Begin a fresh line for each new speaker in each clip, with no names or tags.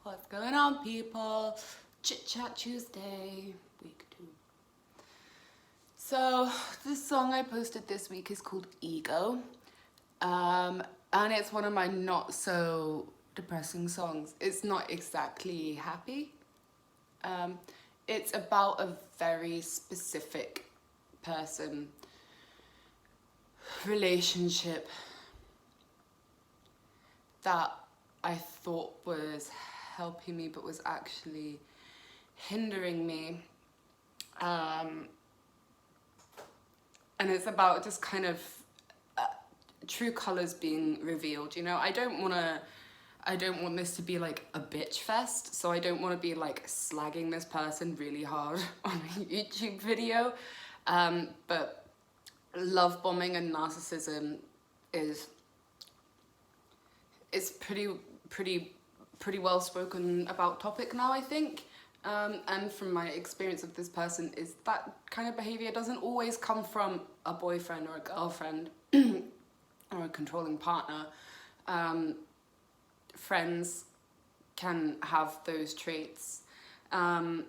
What's going on, people? Chit Chat Tuesday, week 2. So this song I posted this week is called Ego, and it's one of my not so depressing songs. It's not exactly happy. It's about a very specific person, relationship that I thought was helping me but was actually hindering me. And it's about just kind of true colors being revealed, you know? I don't want this to be like a bitch fest, so I don't want to be like slagging this person really hard on a YouTube video. But love bombing and narcissism is pretty well spoken about topic now, I think. And from my experience of this person is that kind of behavior doesn't always come from a boyfriend or a girlfriend or a controlling partner. Friends can have those traits. The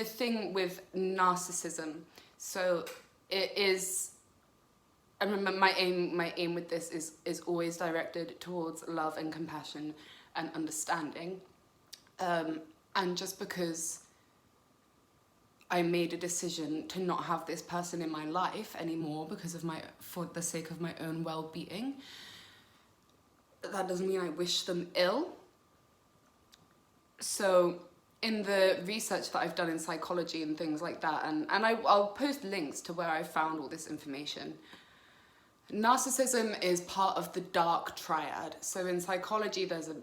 thing with narcissism, so it is, I remember my aim with this is always directed towards love and compassion and understanding. And just because I made a decision to not have this person in my life anymore for the sake of my own well-being, that doesn't mean I wish them ill. So in the research that I've done in psychology and things like that, and I'll post links to where I found all this information. Narcissism is part of the Dark Triad. So in psychology, there's a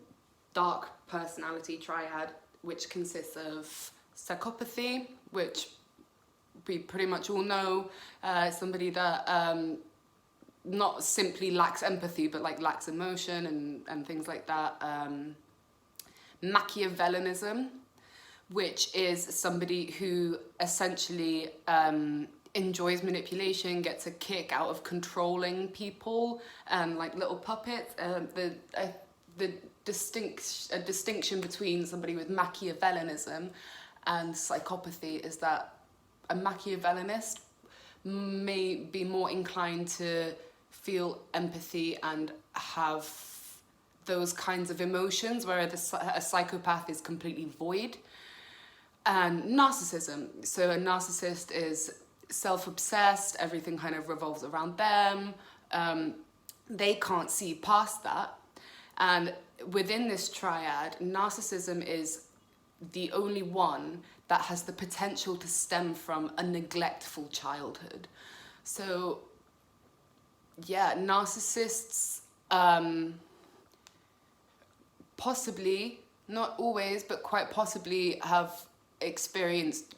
dark personality triad, which consists of psychopathy, which we pretty much all know, somebody that not simply lacks empathy, but like lacks emotion and things like that. Machiavellianism, which is somebody who essentially enjoys manipulation, gets a kick out of controlling people and like little puppets. The distinction between somebody with Machiavellianism and psychopathy is that a Machiavellist may be more inclined to feel empathy and have those kinds of emotions, whereas a psychopath is completely void. And narcissism, so a narcissist is self-obsessed, everything kind of revolves around them. They can't see past that. And within this triad, narcissism is the only one that has the potential to stem from a neglectful childhood. So yeah, narcissists possibly, not always, but quite possibly have experienced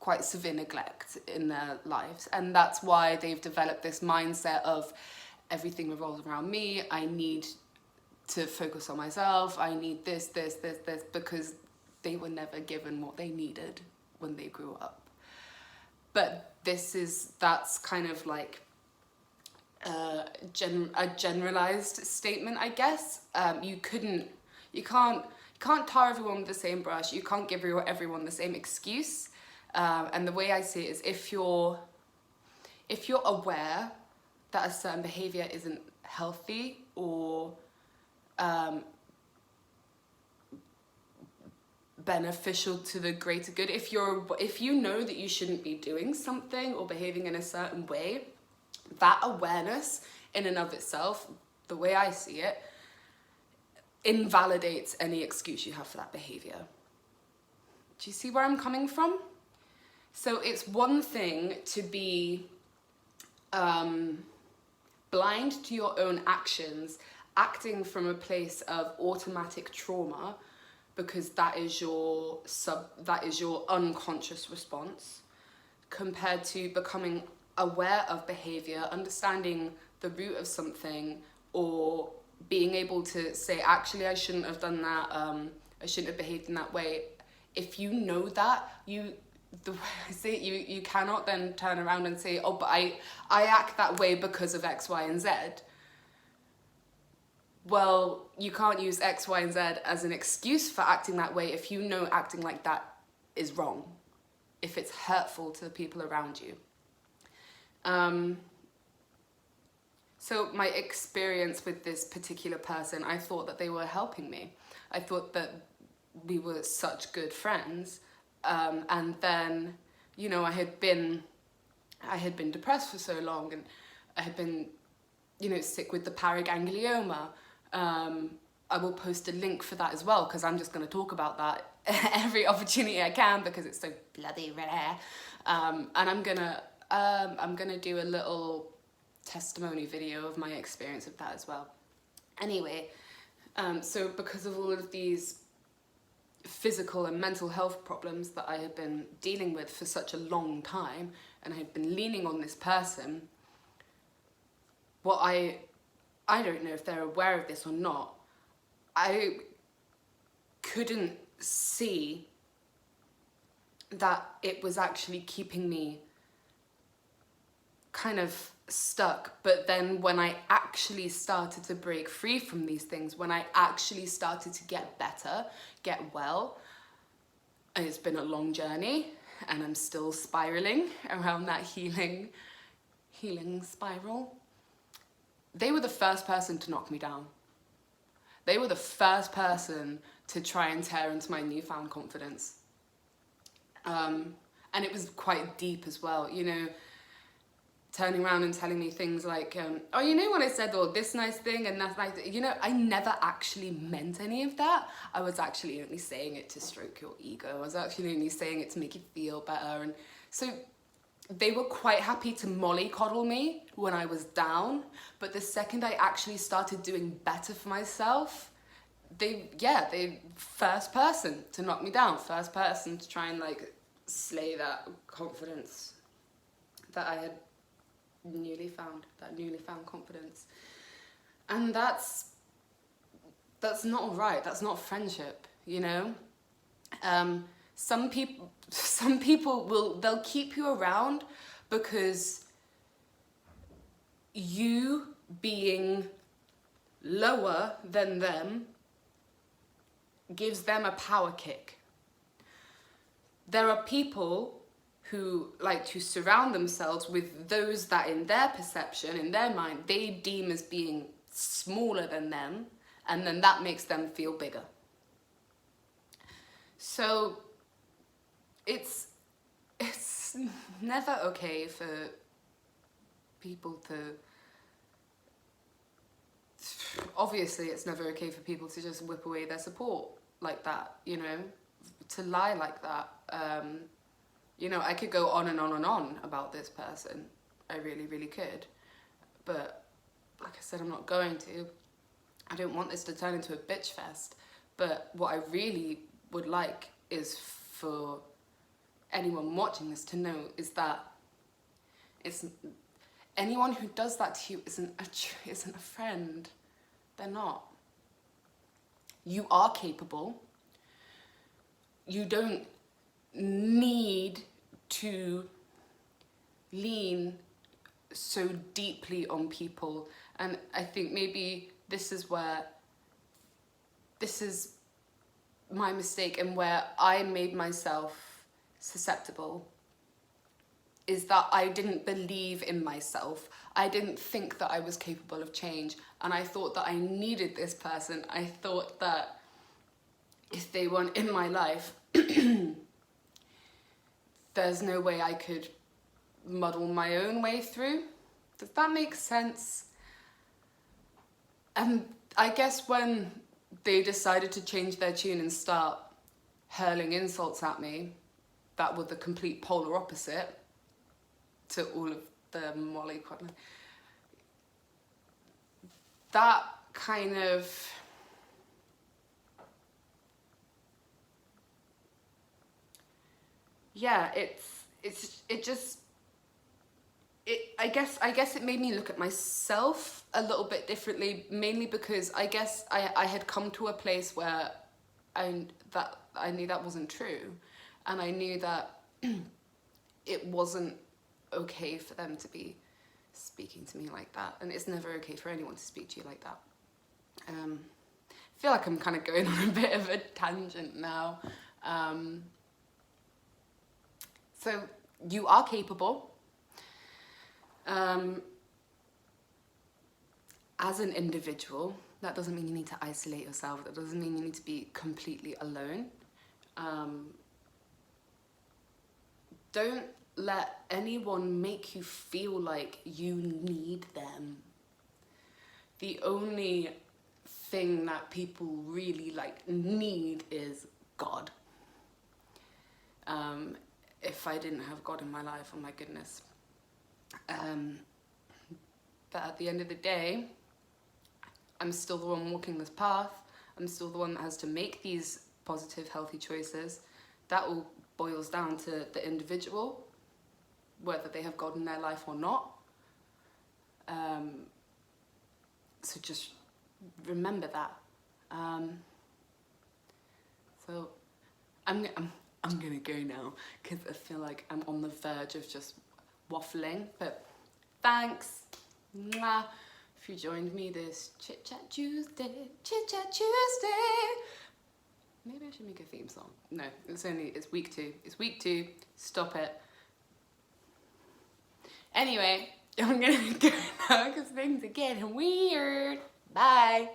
quite severe neglect in their lives. And that's why they've developed this mindset of everything revolves around me, I need to focus on myself, I need this, because they were never given what they needed when they grew up. But that's kind of like a generalized statement, I guess. You can't tar everyone with the same brush, you can't give everyone the same excuse. And the way I see it is if you're aware that a certain behavior isn't healthy or beneficial to the greater good, if you know that you shouldn't be doing something or behaving in a certain way, that awareness in and of itself, the way I see it, invalidates any excuse you have for that behavior. Do you see where I'm coming from? So it's one thing to be blind to your own actions, acting from a place of automatic trauma, because that is your unconscious response, compared to becoming aware of behavior, understanding the root of something, or being able to say, actually, I shouldn't have done that, I shouldn't have behaved in that way. If you know that, the way I say it, you cannot then turn around and say, oh, but I act that way because of X, Y, and Z. well, you can't use X, Y, and Z as an excuse for acting that way if you know acting like that is wrong, if it's hurtful to the people around you. So my experience with this particular person, I thought that they were helping me. I thought that we were such good friends. And then, you know, I had been depressed for so long, and I had been, you know, sick with the Paraganglioma. I will post a link for that as well, because I'm just going to talk about that every opportunity I can, because it's so bloody rare. And I'm gonna do a little testimony video of my experience of that as well. Anyway, so because of all of these physical and mental health problems that I had been dealing with for such a long time, and I had been leaning on this person, what I don't know if they're aware of this or not, I couldn't see that it was actually keeping me kind of stuck. But then when I actually started to break free from these things, when I actually started to get better, get well, and it's been a long journey, and I'm still spiraling around that healing spiral, they were the first person to knock me down. They were the first person to try and tear into my newfound confidence. And it was quite deep as well, you know, turning around and telling me things like, oh, you know what I said, or this nice thing and that nice thing. You know, I never actually meant any of that. I was actually only saying it to stroke your ego. I was actually only saying it to make you feel better. And so they were quite happy to mollycoddle me when I was down. But the second I actually started doing better for myself, they first person to knock me down, first person to try and like slay that confidence that I had newly found confidence. And that's not right. That's not friendship, you know. Some people they'll keep you around because you being lower than them gives them a power kick. There are people who like to surround themselves with those that in their perception, in their mind, they deem as being smaller than them, and then that makes them feel bigger. So it's never okay for people to, obviously it's never okay for people to just whip away their support like that, you know, to lie like that. You know, I could go on and on and on about this person. I really, really could. But like I said, I'm not going to. I don't want this to turn into a bitch fest. But what I really would like is for anyone watching this to know is that it's anyone who does that to you isn't a friend. They're not. You are capable. You don't need to lean so deeply on people. And I think maybe this is my mistake, and where I made myself susceptible, is that I didn't believe in myself. I didn't think that I was capable of change, and I thought that I needed this person. I thought that if they weren't in my life, there's no way I could muddle my own way through. Does that make sense? And I guess when they decided to change their tune and start hurling insults at me that were the complete polar opposite to all of the mollycoddling, that kind of I guess it made me look at myself a little bit differently, mainly because I guess I had come to a place where I knew that wasn't true, and I knew that it wasn't okay for them to be speaking to me like that, and it's never okay for anyone to speak to you like that. I feel like I'm kind of going on a bit of a tangent now. So you are capable. As an individual, that doesn't mean you need to isolate yourself. That doesn't mean you need to be completely alone. Don't let anyone make you feel like you need them. The only thing that people really like need is God. If I didn't have God in my life, oh my goodness. But at the end of the day, I'm still the one walking this path. I'm still the one that has to make these positive, healthy choices. That all boils down to the individual, whether they have God in their life or not. So just remember that. So I'm gonna go now because I feel like I'm on the verge of just waffling. But thanks. Mwah. If you joined me this Chit Chat Tuesday, Chit Chat Tuesday. Maybe I should make a theme song. No, it's week 2. It's week 2. Stop it. Anyway, I'm gonna go now because things are getting weird. Bye.